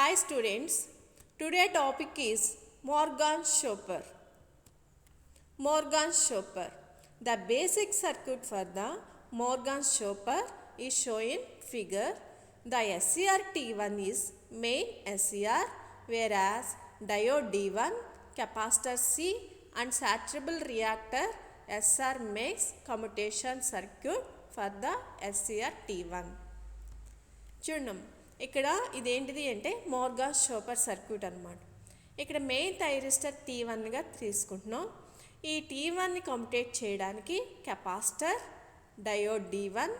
Hi students, today topic is Morgan-Schopper. Morgan-Schopper. The basic circuit for the Morgan-Schopper is shown in figure. The SCR T1 is main SCR, whereas diode D1, capacitor C and saturable reactor SR makes commutation circuit for the SCR T1. చూడండి ఇక్కడ ఇదేంటిది అంటే మోర్గాన్-షోపర్ circuit అనమాట. ఇక్కడ main thyristor T1గా తీసుకుంటున్నాం. ఈ T1ని commutate చేయడానికి capacitor, diode D1,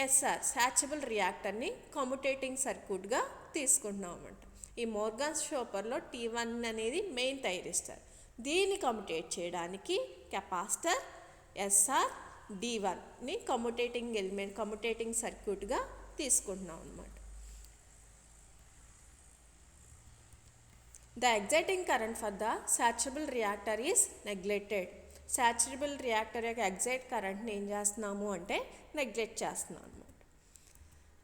SR saturable రియాక్టర్ని కమ్యుటేటింగ్ సర్క్యూట్గా తీసుకుంటున్నాం అనమాట. ఈ మోర్గాన్-షోపర్లో T1 అనేది మెయిన్ థైరిస్టర్. దీన్ని కమ్యుటేట్ చేయడానికి కెపాసిటర్, SR, D1ని కమ్యుటేటింగ్ సర్క్యూట్గా తీసుకుంటున్నాం అనమాట. The exciting current for the saturable reactor is neglected. Saturable reactor యొక్క ఎగ్జైట్ కరెంట్ని ఏం చేస్తున్నాము అంటే నెగ్లెక్ట్ చేస్తున్నాం అనమాట.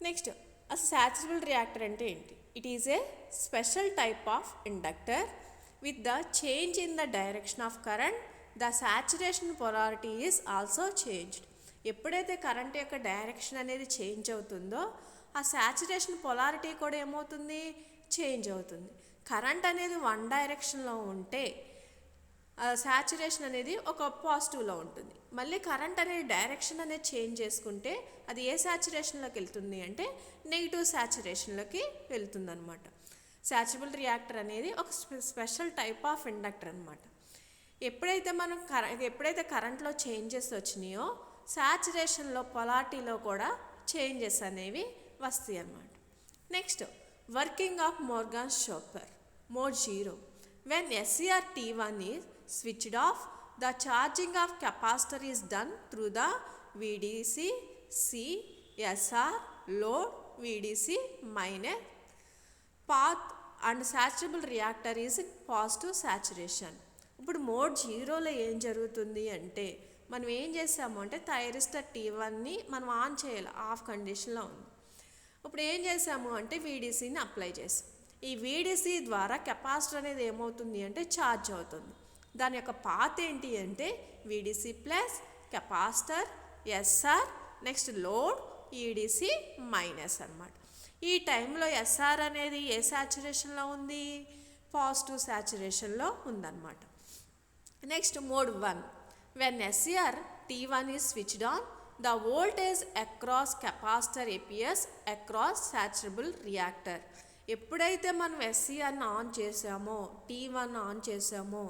నెక్స్ట్ అసలు సాచురబుల్ రియాక్టర్ అంటే ఏంటి? It is a special type of inductor with the change in the direction of current the saturation polarity is also changed. ఎప్పుడైతే కరెంట్ యొక్క డైరెక్షన్ అనేది చేంజ్ అవుతుందో ఆ సాచురేషన్ పొలారిటీ కూడా ఏమవుతుంది? చేంజ్ అవుతుంది. కరెంట్ అనేది వన్ డైరెక్షన్లో ఉంటే సాచురేషన్ అనేది ఒక పాజిటివ్లో ఉంటుంది. మళ్ళీ కరెంట్ అనేది డైరెక్షన్ అనేది చేంజ్ చేసుకుంటే అది ఏ సాచురేషన్లోకి వెళ్తుంది అంటే నెగిటివ్ సాచురేషన్లోకి వెళ్తుంది అనమాట. సాచురబుల్ రియాక్టర్ అనేది ఒక స్పెషల్ టైప్ ఆఫ్ ఇండక్టర్ అనమాట. ఎప్పుడైతే కరెంట్లో చేంజెస్ వచ్చినాయో సాచురేషన్లో పొలారిటీలో కూడా చేంజెస్ అనేవి వస్తాయి అన్నమాట. Next working of Morgan-Schopper. Mode 0. When SCR T1 is switched off, the charging of capacitor is done through the VDC, C, SR, load, VDC minus path and saturable reactor is in positive saturation. ఇప్పుడు mode 0లో ఏం జరుగుతుంది అంటే మనం ఏం చేసాము అంటే thyristor T1ని మనం on చేయాలి, ఆఫ్ కండిషన్లో ఉంది. ఇప్పుడు ఏం చేసాము అంటే వీడీసీని అప్లై చేసాం. ఈ వీడీసీ ద్వారా కెపాసిటర్ అనేది ఏమవుతుంది అంటే ఛార్జ్ అవుతుంది. దాని యొక్క పాత్ ఏంటి అంటే VDC plus capacitor, SR, next load, EDC minus అనమాట. ఈ టైంలో ఎస్ఆర్ అనేది ఏ సాచురేషన్లో ఉంది? పాజిటివ్ సాచురేషన్లో ఉందన్నమాట. Next mode 1. When SCR T1 is switched on, the voltage across capacitor appears across saturable reactor. ఎప్పుడైతే మనం SCRని ఆన్ చేసామో, T1 ఆన్ చేసామో,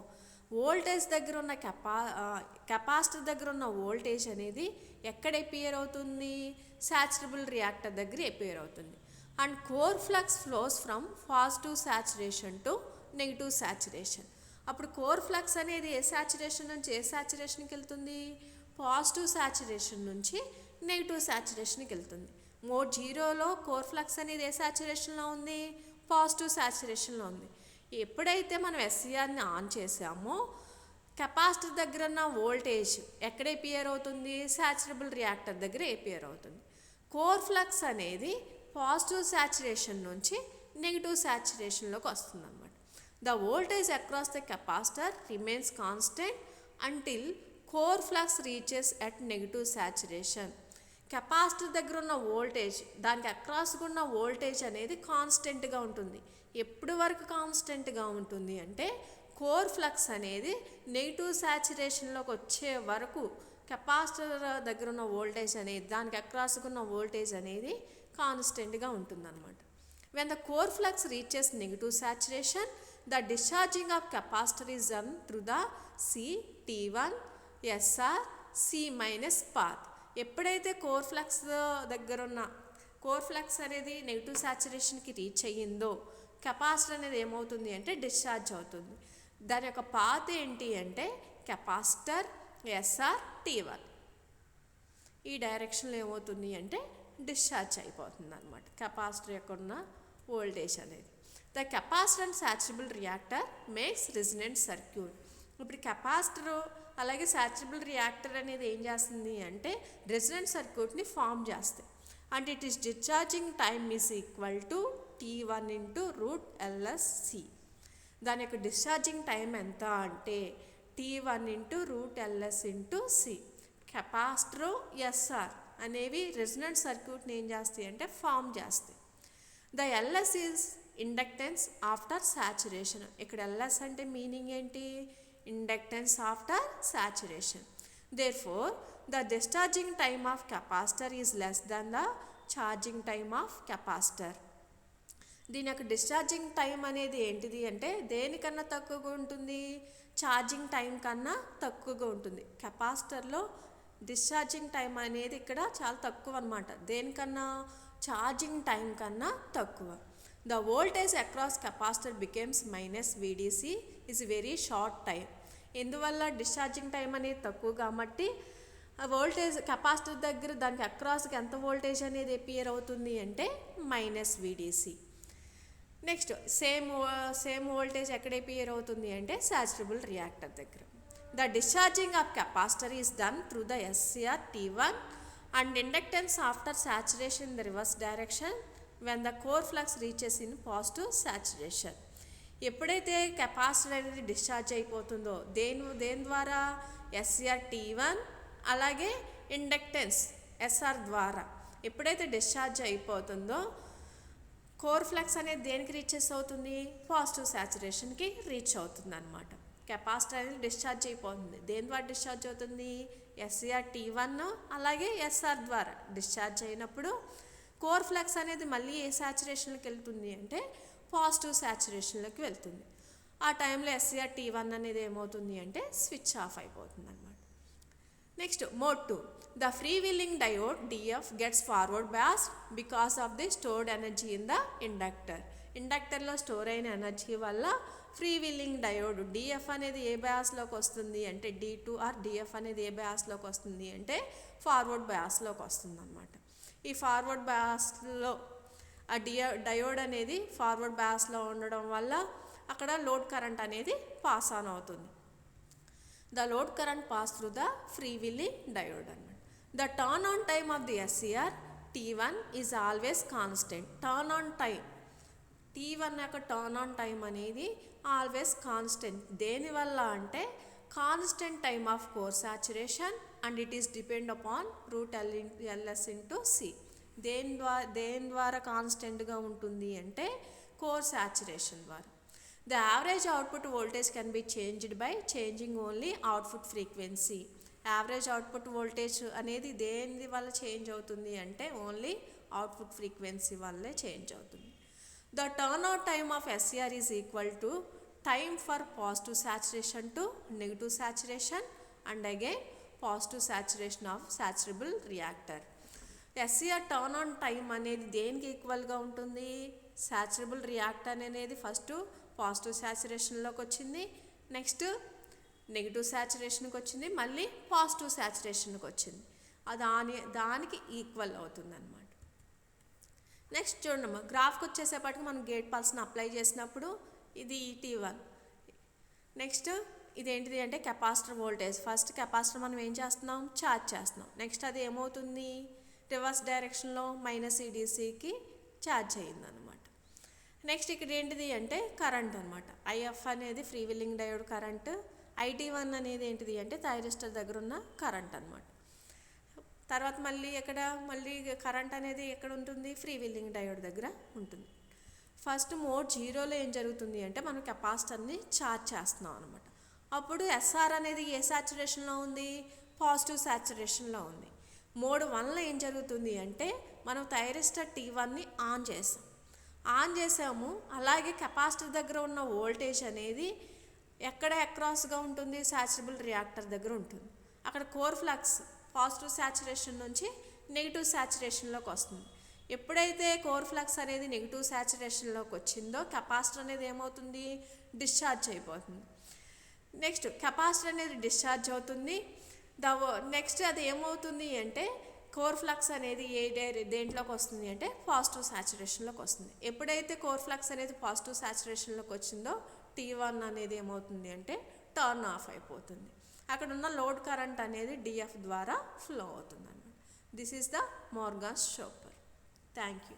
వోల్టేజ్ దగ్గర ఉన్న కెపాసిటర్ దగ్గర ఉన్న వోల్టేజ్ అనేది ఎక్కడ ఎపియర్ అవుతుంది? సాచురబుల్ రియాక్టర్ దగ్గర ఎపియర్ అవుతుంది. And core flux flows from positive saturation to negative saturation. అప్పుడు కోర్ ఫ్లక్స్ అనేది ఏ సాచురేషన్ నుంచి ఏ సాచురేషన్కి వెళ్తుంది? పాజిటివ్ సాచురేషన్ నుంచి నెగిటివ్ సాచురేషన్కి వెళ్తుంది. మోడ్ 0లో కోర్ ఫ్లక్స్ అనేది ఏ సాచురేషన్లో ఉంది? పాజిటివ్ సాచురేషన్లో ఉంది. ఎప్పుడైతే మనం SCRని ఆన్ చేసామో కెపాసిటర్ దగ్గర ఉన్న వోల్టేజ్ ఎక్కడ ఎపియర్ అవుతుంది? సాచురబుల్ రియాక్టర్ దగ్గర ఎపియర్ అవుతుంది. కోర్ ఫ్లక్స్ అనేది పాజిటివ్ సాచురేషన్ నుంచి నెగిటివ్ సాచురేషన్లోకి వస్తుంది అన్నమాట. The voltage across the capacitor remains constant until core flux reaches at negative saturation. Capacitor దగ్గర ఉన్న వోల్టేజ్, దానికి అక్రాస్గా ఉన్న వోల్టేజ్ అనేది కాన్స్టెంట్గా ఉంటుంది. ఎప్పుడు వరకు కాన్స్టెంట్గా ఉంటుంది అంటే కోర్ ఫ్లక్స్ అనేది నెగిటివ్ సాచురేషన్లోకి వచ్చే వరకు కెపాసిటర్ దగ్గర ఉన్న వోల్టేజ్ అనేది, దానికి అక్రాస్గా ఉన్న వోల్టేజ్ అనేది కాన్స్టెంట్గా ఉంటుందన్నమాట. When the core flux reaches negative saturation, the discharging of capacitor is done through the C, T1, SR, C minus path. ఎప్పుడైతే కోర్ ఫ్లక్స్ అనేది నెగిటివ్ సాచురేషన్కి రీచ్ అయ్యిందో కెపాసిటర్ అనేది ఏమవుతుంది అంటే డిశ్చార్జ్ అవుతుంది. దాని యొక్క పాత్ ఏంటి అంటే కెపాసిటర్, SR, T1 ఈ డైరెక్షన్లో ఏమవుతుంది అంటే డిశ్చార్జ్ అయిపోతుంది అనమాట కెపాసిటర్ యొక్క ఉన్న వోల్టేజ్ అనేది. The capacitor and saturable reactor makes resonant circuit. ఇప్పుడు కెపాసిటర్ అలాగే సాచురబుల్ రియాక్టర్ అనేది ఏం చేస్తుంది అంటే రెసినెంట్ సర్క్యూట్ని ఫామ్ చేస్తాయి. And it is discharging time is equal to T1 into root LSC. దాని యొక్క డిశ్చార్జింగ్ టైం ఎంత అంటే T1 into root LS into C. Capacitor SR అనేవి రెజొనెంట్ సర్క్యూట్ని ఏం చేస్తాయి అంటే ఫామ్ చేస్తాయి. The LS is inductance after saturation. ఇక్కడ LS అంటే మీనింగ్ ఏంటి? Inductance after saturation. Therefore the discharging time of capacitor is less than the charging time of capacitor. దీని యొక్క డిశ్చార్జింగ్ టైం అనేది ఏంటిది అంటే దేనికన్నా తక్కువగా ఉంటుంది? ఛార్జింగ్ టైం కన్నా తక్కువగా ఉంటుంది. కెపాసిటర్లో డిశ్చార్జింగ్ టైం అనేది ఇక్కడ చాలా తక్కువ అనమాట. దేనికన్నా? ఛార్జింగ్ టైం కన్నా తక్కువ. The voltage across capacitor becomes -VDC is very short time. ఎందువల్ల? డిశ్చార్జింగ్ టైం అనేది తక్కువ కాబట్టి వోల్టేజ్ కెపాసిటర్ దగ్గర దానికి అక్రాస్కి ఎంత వోల్టేజ్ అనేది అపియర్ అవుతుంది అంటే -VDC. నెక్స్ట్ సేమ్ వోల్టేజ్ ఎక్కడ అపియర్ అవుతుంది అంటే సాచురబుల్ రియాక్టర్ దగ్గర. The discharging of capacitor is done through the SCR T1 and inductance after saturation in the reverse direction when the core flux reaches in positive saturation. ఎప్పుడైతే capacitor అనేది discharge అయిపోతుందో దేని ద్వారా? SCR T1 అలాగే inductance SR ద్వారా ఎప్పుడైతే discharge అయిపోతుందో core flux అనేది దేనికి రీచెస్ అవుతుంది? పాజిటివ్ సాచురేషన్కి రీచ్ అవుతుంది అనమాట. కెపాసిటర్ అనేది డిశ్చార్జ్ అయిపోతుంది. దేని ద్వారా డిశ్చార్జ్ అవుతుంది? SCR T1 అలాగే SR ద్వారా డిశ్చార్జ్ అయినప్పుడు కోర్ ఫ్లక్స్ అనేది మళ్ళీ ఏ సాచురేషన్కి వెళ్తుంది అంటే పాజిటివ్ సాచురేషన్లోకి వెళ్తుంది. ఆ టైంలో SCR T1 అనేది ఏమవుతుంది అంటే స్విచ్ ఆఫ్ అయిపోతుంది అనమాట. Next mode 2. The free wheeling diode DF gets forward bias because of the stored energy in the inductor. ఇండక్టర్లో స్టోర్ అయిన ఎనర్జీ వల్ల ఫ్రీ వీలింగ్ డయోడ్ DF అనేది ఏ బయాస్లోకి వస్తుంది అంటే D2 ఆర్ DF అనేది ఏ బయాస్లోకి వస్తుంది అంటే ఫార్వర్డ్ బయాస్లోకి వస్తుంది అనమాట. ఈ ఫార్వర్డ్ బయాస్లో ఆ డయోడ్ అనేది ఫార్వర్డ్ బయాస్లో ఉండడం వల్ల అక్కడ లోడ్ కరెంట్ అనేది పాస్ ఆన్ అవుతుంది. The load current pass through the free wheeling diode అనమాట. The turn on time of the SCR T1 is always constant. Turn on time T1 యొక్క turn on time అనేది always constant. దేనివల్ల అంటే constant time of core saturation and it is depend upon root LS into C. దేని ద్వారా కాన్స్టెంట్గా ఉంటుంది అంటే core saturation ద్వారా. The average output voltage can be changed by changing only output frequency. Average output voltage అనేది దేని వల్ల change అవుతుంది అంటే ఓన్లీ అవుట్పుట్ ఫ్రీక్వెన్సీ వల్లే చేంజ్ అవుతుంది. The turn out time of SCR is equal to time for positive saturation to negative saturation and again positive saturation of saturable reactor. SCR turn on time అనేది దేనికి ఈక్వల్గా ఉంటుంది? Saturable reactor అనేది first positive సాచురేషన్లోకి వచ్చింది, next negative సాచురేషన్కి వచ్చింది, మళ్ళీ positive సాచురేషన్కి వచ్చింది. దానికి ఈక్వల్ అవుతుంది అనమాట. నెక్స్ట్ చూడమ్మా, గ్రాఫ్కి వచ్చేసేపటికి మనం గేట్ పల్స్ని అప్లై చేసినప్పుడు ఇది T1. నెక్స్ట్ ఇదేంటిది అంటే కెపాసిటర్ వోల్టేజ్. ఫస్ట్ కెపాసిటర్ మనం ఏం చేస్తున్నాం? ఛార్జ్ చేస్తున్నాం. నెక్స్ట్ అది ఏమవుతుంది? రివర్స్ డైరెక్షన్లో -EDCకి ఛార్జ్ అయ్యింది అనమాట. నెక్స్ట్ ఇక్కడ ఏంటిది అంటే కరెంట్ అనమాట. IF అనేది free wheeling diode current. IT1 అనేది ఏంటిది అంటే థైరిస్టర్ దగ్గర ఉన్న కరెంట్ అనమాట. తర్వాత మళ్ళీ కరెంట్ అనేది ఎక్కడ ఉంటుంది? ఫ్రీ వీలింగ్ డయోడ్ దగ్గర ఉంటుంది. ఫస్ట్ మోడ్ 0లో ఏం జరుగుతుంది అంటే మనం కెపాసిటర్ని ఛార్జ్ చేస్తున్నాం అనమాట. అప్పుడు SR అనేది ఏ సాచురేషన్లో ఉంది? పాజిటివ్ సాచురేషన్లో ఉంది. మోడ్ 1లో ఏం జరుగుతుంది అంటే మనం థైరిస్టర్ T1ని ఆన్ చేసాము. అలాగే కెపాసిటర్ దగ్గర ఉన్న వోల్టేజ్ అనేది ఎక్కడ అక్రాస్గా ఉంటుంది? సాచురబుల్ రియాక్టర్ దగ్గర ఉంటుంది. అక్కడ కోర్ ఫ్లక్స్ పాజిటివ్ సాచురేషన్ నుంచి నెగిటివ్ సాచురేషన్లోకి వస్తుంది. ఎప్పుడైతే కోర్ ఫ్లక్స్ అనేది నెగిటివ్ సాచురేషన్లోకి వచ్చిందో కెపాసిటర్ అనేది ఏమవుతుంది? డిశ్చార్జ్ అయిపోతుంది. నెక్స్ట్ కెపాసిటర్ అనేది డిశ్చార్జ్ అవుతుంది. నెక్స్ట్ అది ఏమవుతుంది అంటే కోర్ ఫ్లక్స్ అనేది దేంట్లోకి వస్తుంది అంటే పాజిటివ్ సాచురేషన్లోకి వస్తుంది. ఎప్పుడైతే కోర్ ఫ్లక్స్ అనేది పాజిటివ్ సాచురేషన్లోకి వచ్చిందో T1 అనేది ఏమవుతుంది అంటే టర్న్ ఆఫ్ అయిపోతుంది. అక్కడ ఉన్న లోడ్ కరెంట్ అనేది DF ద్వారా ఫ్లో అవుతుంది అన్నమాట. This is the Morgan's chopper. Thank you.